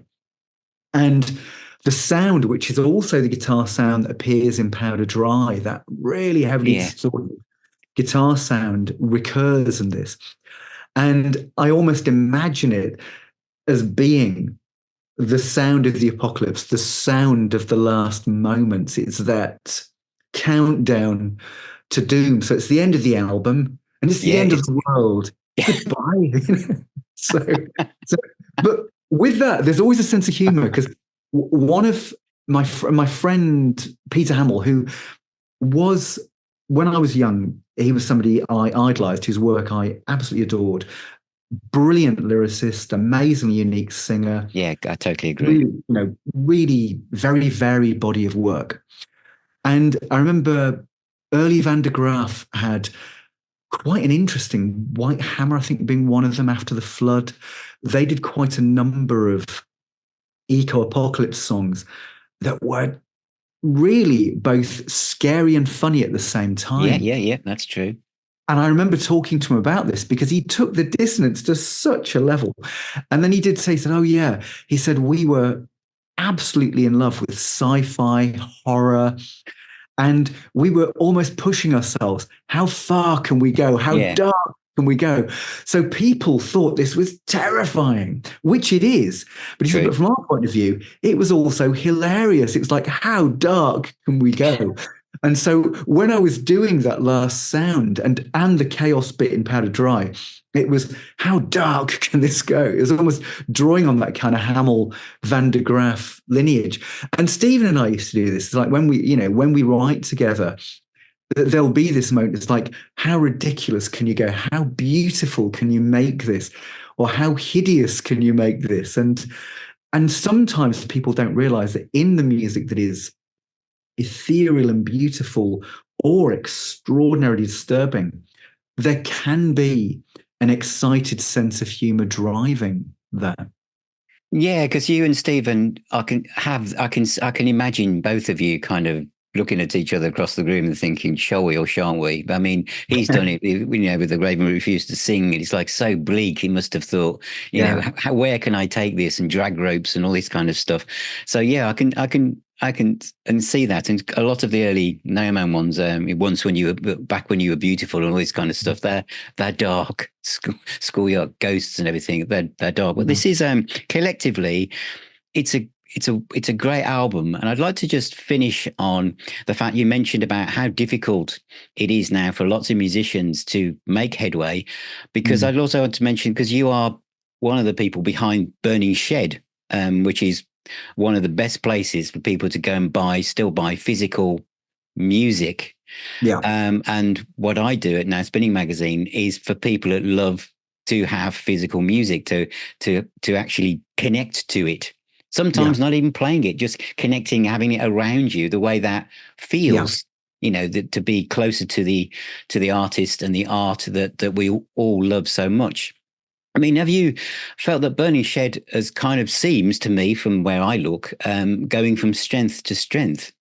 And the sound, which is also the guitar sound that appears in Powder Dry, that really heavily distorted guitar sound recurs in this. And I almost imagine it as being the sound of the apocalypse, the sound of the last moments. It's that countdown to doom. So it's the end of the album and it's the Yeah, end of it's the world. Goodbye. so, so, but with that, there's always a sense of humor because one of my friend Peter Hamill, who was, when I was young, he was somebody I idolized, whose work I absolutely adored. Brilliant lyricist, amazingly unique singer. yeah, I totally agree. Really, really very varied body of work. And I remember early Van de Graaff had quite an interesting White Hammer, I think, being one of them after the flood. They did quite a number of eco-apocalypse songs that were really both scary and funny at the same Yeah, time. yeah, yeah, that's true. And I remember talking to him about this because he took the dissonance to such a level. And then he did say, he said, oh, yeah. He said, we were absolutely in love with sci-fi, horror, and we were almost pushing ourselves. How far can we go? How Yeah, dark can we go? So people thought this was terrifying, which it is. But he said, true. but from our point of view, it was also hilarious. It was like, how dark can we go? And so when I was doing that last sound and the chaos bit in Powder Dry, it was how dark can this go? It was almost drawing on that kind of Hamill Van de Graaff lineage. And Stephen and I used to do this. It's like when we write together, there'll be this moment. It's like, how ridiculous can you go? How beautiful can you make this? Or how hideous can you make this? And sometimes people don't realize that in the music that is ethereal and beautiful or extraordinarily disturbing, there can be an excited sense of humor driving that. Yeah, because you and Stephen, I can imagine both of you kind of looking at each other across the room and thinking, shall we or shan't we? But I mean, he's done it, with The Raven Refused to Sing. It's like so bleak. He must have thought, Yeah. where can I take this, and drag ropes and all this kind of stuff. So yeah, I can and see that. And a lot of the early No Man ones, once when you were back when you were beautiful and all this kind of stuff, they're dark, schoolyard ghosts and everything. They're dark. But this is collectively, it's a great album, and I'd like to just finish on the fact you mentioned about how difficult it is now for lots of musicians to make headway. Because I'd also want to mention, because you are one of the people behind Burning Shed, which is one of the best places for people to go and still buy physical music. Yeah. And what I do at Now Spinning Magazine is for people that love to have physical music, to actually connect to it. Sometimes not even playing it, just connecting, having it around you, the way that feels, to be closer to the artist and the art that we all love so much. I mean, have you felt that Burning Shed has kind of seems to me, from where I look, going from strength to strength?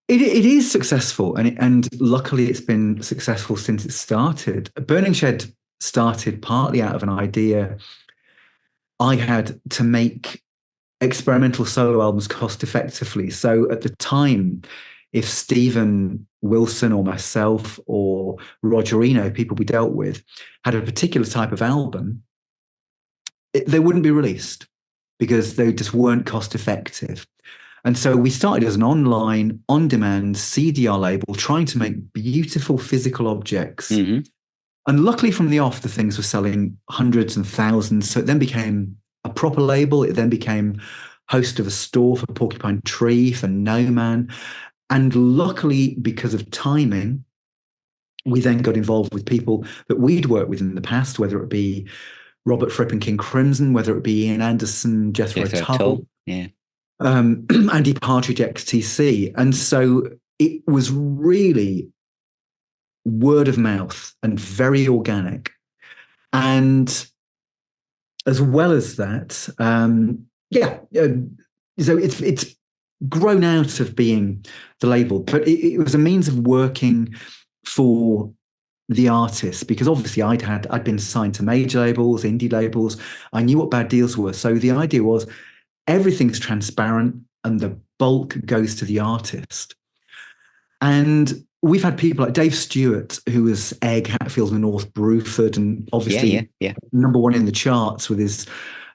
It is successful, and luckily it's been successful since it started. Burning Shed started partly out of an idea I had to make experimental solo albums cost effectively. So at the time, if Stephen Wilson or myself or Roger Eno, people we dealt with, had a particular type of album, they wouldn't be released because they just weren't cost effective. And so we started as an online, on-demand CDR label, trying to make beautiful physical objects. Mm-hmm. And luckily from the off, the things were selling hundreds and thousands. So it then became a proper label. It then became host of a store for Porcupine Tree, for No Man. And luckily, because of timing, we then got involved with people that we'd worked with in the past, whether it be Robert Fripp and King Crimson, whether it be Ian Anderson, Jethro Tull, yeah, Andy Partridge, XTC. And so it was really word of mouth and very organic. And as well as that, so it's grown out of being the label, but it was a means of working for the artist, because obviously I'd been signed to major labels, indie labels. I knew what bad deals were. So the idea was everything's transparent and the bulk goes to the artist. And we've had people like Dave Stewart, who was Egg, Hatfield and North Bruford, and obviously yeah. number one in the charts with his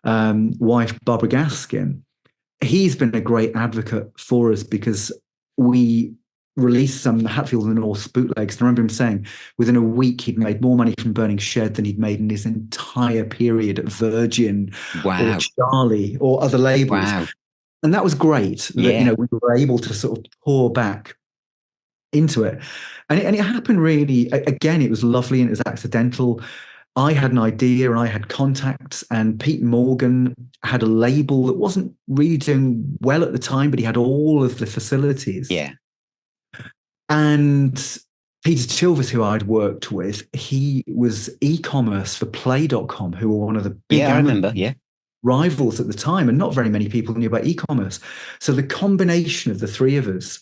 wife, Barbara Gaskin, he's been a great advocate for us because we released some Hatfield and North bootlegs. And I remember him saying within a week he'd made more money from Burning Shed than he'd made in his entire period at Virgin or Wow. Charlie or other labels. Wow. And that was great that, Yeah. we were able to sort of pour back into it. And it happened really, again, it was lovely and it was accidental. I had an idea and I had contacts, and Pete Morgan had a label that wasn't really doing well at the time, but he had all of the facilities. Yeah. And Peter Chilvers, who I'd worked with, he was e-commerce for Play.com, who were one of the big I remember. Yeah. rivals at the time, and not very many people knew about e-commerce. So the combination of the three of us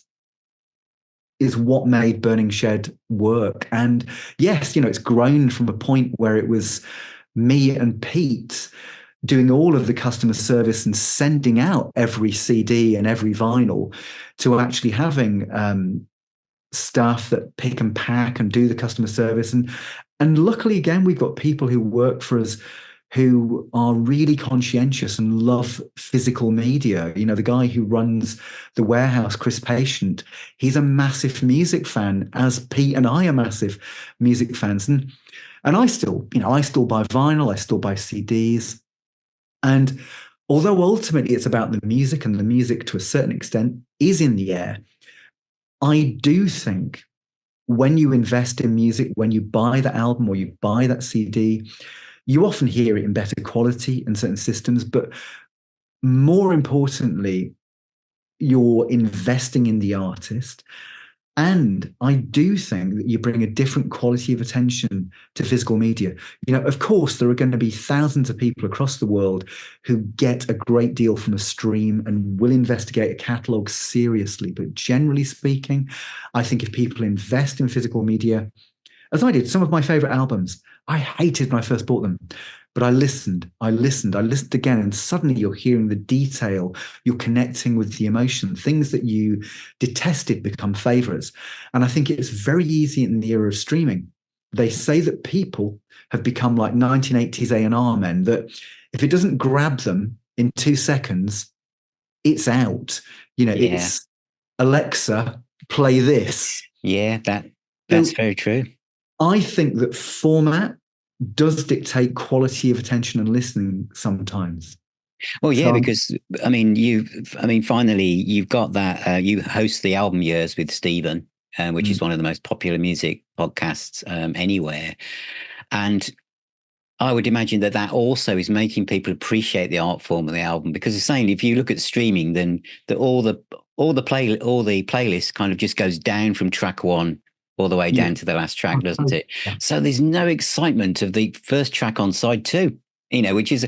is what made Burning Shed work. And yes, it's grown from a point where it was me and Pete doing all of the customer service and sending out every CD and every vinyl, to actually having staff that pick and pack and do the customer service. And luckily, again, we've got people who work for us who are really conscientious and love physical media. The guy who runs the warehouse, Chris Patient, he's a massive music fan, as Pete and I are massive music fans. And I still, I still buy vinyl, I still buy CDs. And although ultimately it's about the music, and the music to a certain extent is in the air, I do think when you invest in music, when you buy the album or you buy that CD, you often hear it in better quality in certain systems, but more importantly, you're investing in the artist. And I do think that you bring a different quality of attention to physical media. Of course, there are going to be thousands of people across the world who get a great deal from a stream and will investigate a catalogue seriously. But generally speaking, I think if people invest in physical media, as I did, some of my favorite albums, I hated when I first bought them, but I listened again, and suddenly you're hearing the detail, you're connecting with the emotion. Things that you detested become favorites. And I think it's very easy in the era of streaming. They say that people have become like 1980s A&R men, that if it doesn't grab them in 2 seconds, it's out. It's Alexa, play this. Yeah, that's very true. I think that format does dictate quality of attention and listening sometimes. Well, yeah, because finally you've got that. You host the Album Years with Stephen, which is one of the most popular music podcasts anywhere, and I would imagine that also is making people appreciate the art form of the album, because it's saying if you look at streaming, then all the playlist kind of just goes down from track one all the way down to the last track, doesn't it? Yeah. So there's no excitement of the first track on side two, which is,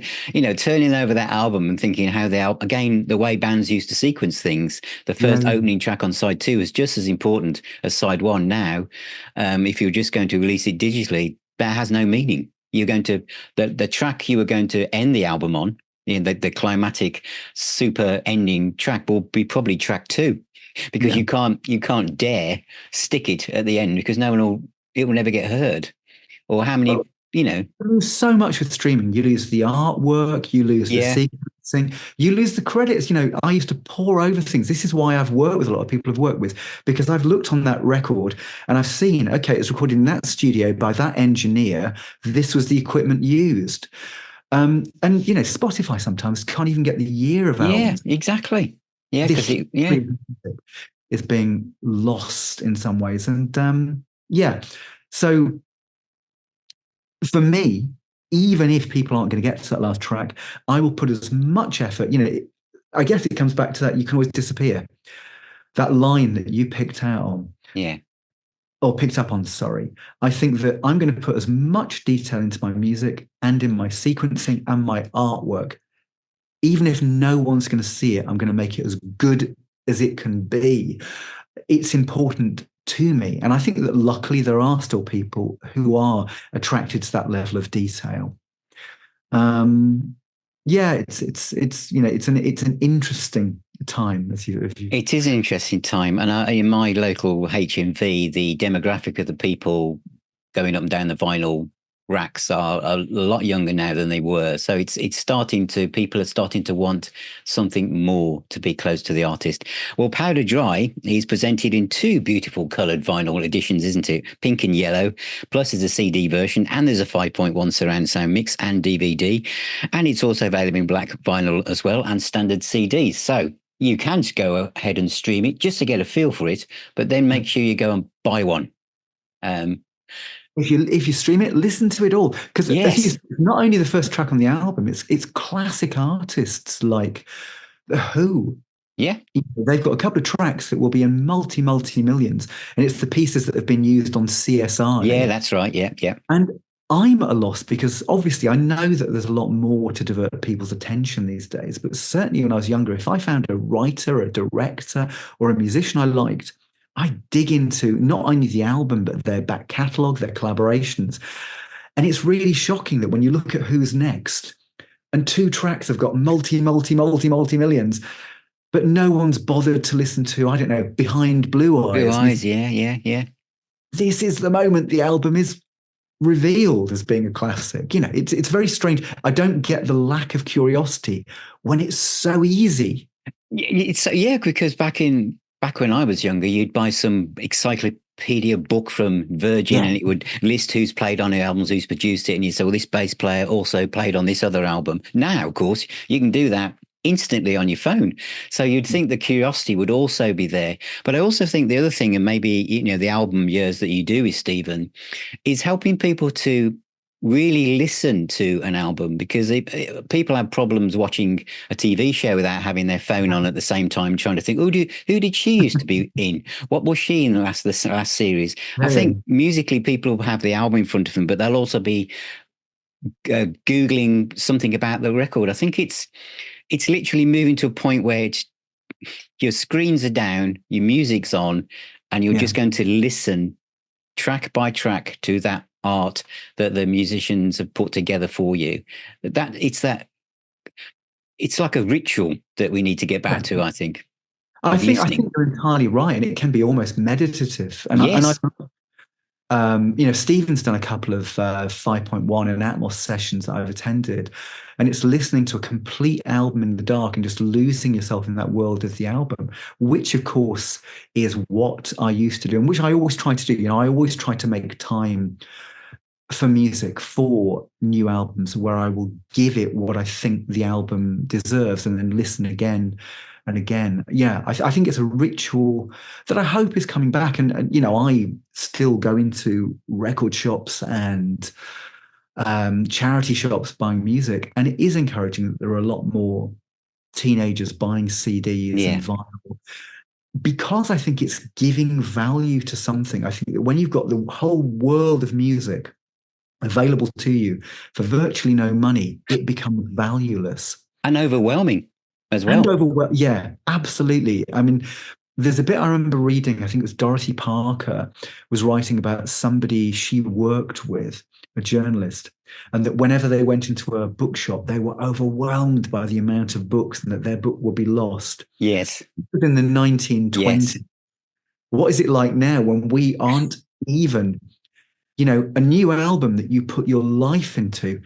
turning over that album and thinking how again, the way bands used to sequence things, the first opening track on side two is just as important as side one now. If you're just going to release it digitally, that has no meaning. You're going to, the track you were going to end the album on, the climatic super ending track will be probably track two. Because you can't dare stick it at the end, because it will never get heard. Or how many, You lose so much with streaming. You lose the artwork, you lose the sequencing, you lose the credits. I used to pore over things. This is why I've worked with a lot of people I've worked with, because I've looked on that record and I've seen, okay, it's recorded in that studio by that engineer. This was the equipment used. And Spotify sometimes can't even get the year of albums. Yeah, exactly. Yeah, because is being lost in some ways. And so for me, even if people aren't going to get to that last track, I will put as much effort. I guess it comes back to that. You can always disappear. That line that you picked out on. Yeah. Or picked up on, sorry. I think that I'm going to put as much detail into my music and in my sequencing and my artwork. Even if no one's going to see it, I'm going to make it as good as it can be. It's important to me. And I think that luckily there are still people who are attracted to that level of detail. It's an interesting time. It is an interesting time. And in my local HMV, the demographic of the people going up and down the vinyl racks are a lot younger now than they were. So it's starting to, people are starting to want something more to be close to the artist. Well, Powder Dry is presented in two beautiful coloured vinyl editions, isn't it? Pink and yellow. Plus there's a CD version, and there's a 5.1 surround sound mix and DVD. And it's also available in black vinyl as well, and standard CDs. So you can just go ahead and stream it just to get a feel for it, but then make sure you go and buy one. If you stream it, listen to it all, because Yes. it's not only the first track on the album, it's classic artists like The Who. Yeah. They've got a couple of tracks that will be in multi millions, and it's the pieces that have been used on Yeah, CSI. that's right. Yeah, yeah. And I'm at a loss because obviously I know that there's a lot more to divert people's attention these days. But certainly when I was younger, if I found a writer, a director, or a musician I liked, I dig into not only the album, but their back catalogue, their collaborations. And it's really shocking that when you look at who's next, and two tracks have got multi millions, but no one's bothered to listen to, I don't know, Behind Blue Blue Eyes. Eyes. Yeah, yeah, yeah. This is the moment the album is revealed as being a classic. It's very strange. I don't get the lack of curiosity when it's so easy. It's yeah, because back when I was younger, you'd buy some encyclopedia book from Virgin, Yeah, and it would list who's played on the albums, who's produced it, and you say, well, this bass player also played on this other album. Now, of course, you can do that instantly on your phone. So you'd think the curiosity would also be there. But I also think the other thing, and maybe the album years that you do with Stephen, is helping people to really listen to an album, because people have problems watching a TV show without having their phone on at the same time, trying to think, who did she used to be in? What was she in the last series? I think really. musically, people will have the album in front of them, but they'll also be Googling something about the record. I think it's literally moving to a point where your screens are down, your music's on, and you're Yeah. just going to listen track by track to that art that the musicians have put together for you. It's like a ritual that we need to get back to, I think, I of think I listening. think you're entirely right, and it can be almost meditative. Yes. Stephen's done a couple of 5.1 and Atmos sessions that I've attended, and it's listening to a complete album in the dark and just losing yourself in that world of the album, which of course is what I used to do, and which I always try to do. I always try to make time for music, for new albums, where I will give it what I think the album deserves and then listen again and again. Yeah, I think it's a ritual that I hope is coming back. And I still go into record shops and charity shops buying music, and it is encouraging that there are a lot more teenagers buying CDs Yeah. and vinyl, because I think it's giving value to something. I think that when you've got the whole world of music available to you for virtually no money, it becomes valueless. And overwhelming as And well. yeah, absolutely. I mean, there's a bit I remember reading, I think it was Dorothy Parker was writing about somebody she worked with, a journalist, and that whenever they went into a bookshop, they were overwhelmed by the amount of books and that their book would be lost. Yes. In the 1920s. Yes. What is it like now when we aren't even, a new album that you put your life into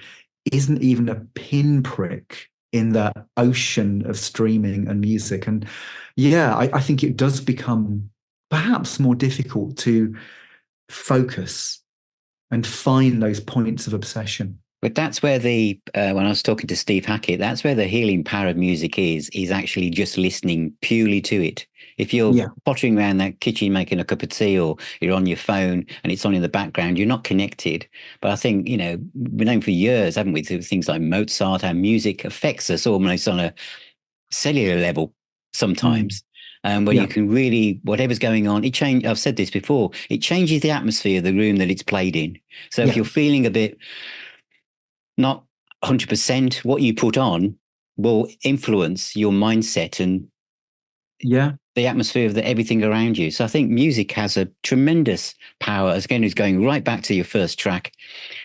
isn't even a pinprick in that ocean of streaming and music. And yeah, I think it does become perhaps more difficult to focus and find those points of obsession. But that's where when I was talking to Steve Hackett, that's where the healing power of music is actually just listening purely to it. If you're Yeah. pottering around that kitchen making a cup of tea, or you're on your phone and it's on in the background, you're not connected. But I think, we've known for years, haven't we, through things like Mozart, how music affects us almost on a cellular level sometimes. Where Yeah. you can really, whatever's going on, I've said this before, it changes the atmosphere of the room that it's played in. So if Yeah. you're feeling a bit not 100%, what you put on will influence your mindset and Yeah. the atmosphere of everything around you. So I think music has a tremendous power, as again, is going right back to your first track,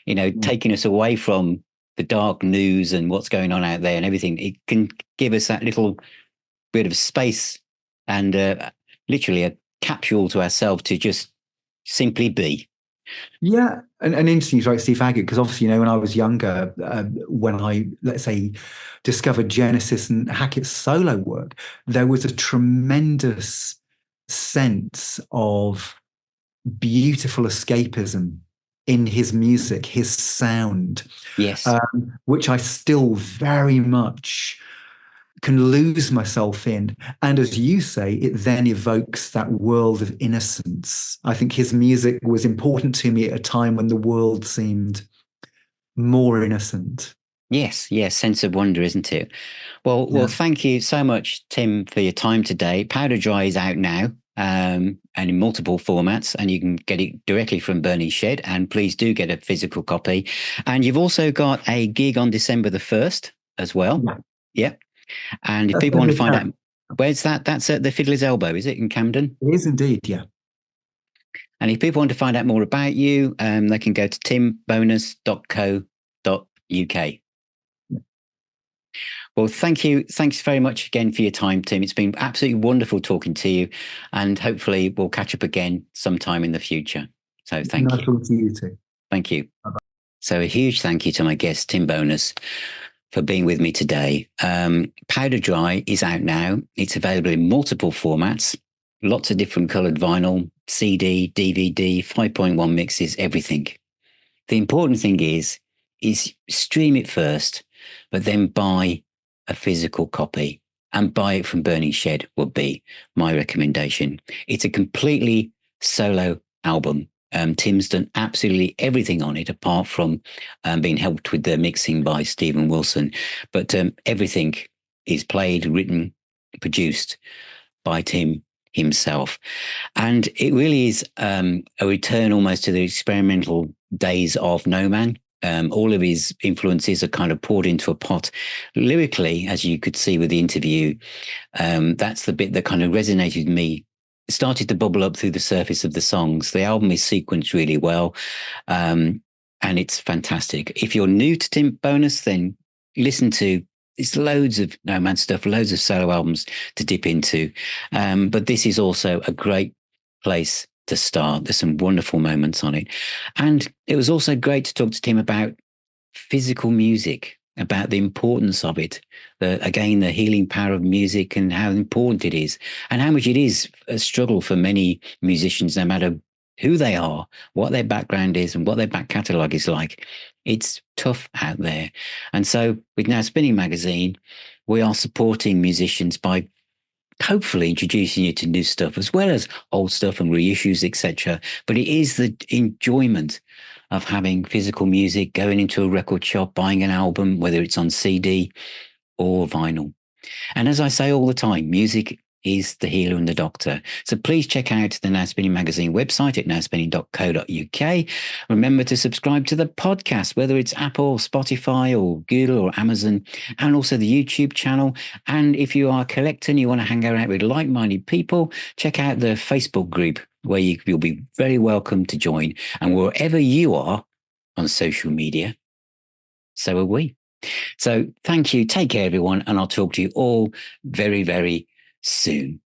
taking us away from the dark news and what's going on out there and everything. It can give us that little bit of space and literally a capsule to ourselves to just simply be. Yeah, and interesting you write Steve Haggett because obviously, when I was younger, when I, let's say, discovered Genesis and Hackett's solo work, there was a tremendous sense of beautiful escapism in his music, his sound, Yes. which I still very much can lose myself in. And as you say, it then evokes that world of innocence. I think his music was important to me at a time when the world seemed more innocent. Yes, yes, sense of wonder, isn't it? Well, Yeah. thank you so much, Tim, for your time today. Powder Dry is out now, and in multiple formats, and you can get it directly from Burning Shed. And please do get a physical copy. And you've also got a gig on December the 1st as well. Yeah. Yep. And if That's people in want to the find town. out, where's that? That's at the Fiddler's Elbow, is it, in Camden? It is indeed, yeah. And if people want to find out more about you, they can go to timbowness.co.uk. Well, thank you. Thanks very much again for your time, Tim. It's been absolutely wonderful talking to you, and hopefully we'll catch up again sometime in the future. So thank Nice you. talking to you too. Thank you. So a huge thank you to my guest, Tim Bowness, for being with me today. Powder Dry is out now. It's available in multiple formats, lots of different coloured vinyl, CD, DVD, 5.1 mixes, everything. The important thing is stream it first, but then buy a physical copy, and buy it from Burning Shed would be my recommendation. It's a completely solo album. Tim's done absolutely everything on it, apart from being helped with the mixing by Stephen Wilson. But everything is played, written, produced by Tim himself. And it really is a return almost to the experimental days of No Man. All of his influences are kind of poured into a pot. Lyrically, as you could see with the interview, that's the bit that kind of resonated with me. It started to bubble up through the surface of the songs. The album is sequenced really well, and it's fantastic. If you're new to Tim Bowness, then listen to there's loads of No Man stuff, loads of solo albums to dip into. But this is also a great place to start. There's some wonderful moments on it. And it was also great to talk to Tim about physical music, about the importance of it, again, the healing power of music and how important it is, and how much it is a struggle for many musicians, no matter who they are, what their background is, and what their back catalogue is like. It's tough out there. And so with Now Spinning Magazine, we are supporting musicians by hopefully introducing you to new stuff as well as old stuff and reissues, etc. But it is the enjoyment of having physical music, going into a record shop, buying an album, whether it's on CD or vinyl. And as I say all the time, music is the healer and the doctor. So please check out the Now Spinning Magazine website at nowspinning.co.uk. Remember to subscribe to the podcast, whether it's Apple, Spotify, or Google or Amazon, and also the YouTube channel. And if you are a collector and you want to hang out with like-minded people, check out the Facebook group where you'll be very welcome to join. And wherever you are on social media, so are we. So thank you. Take care, everyone. And I'll talk to you all very, very soon.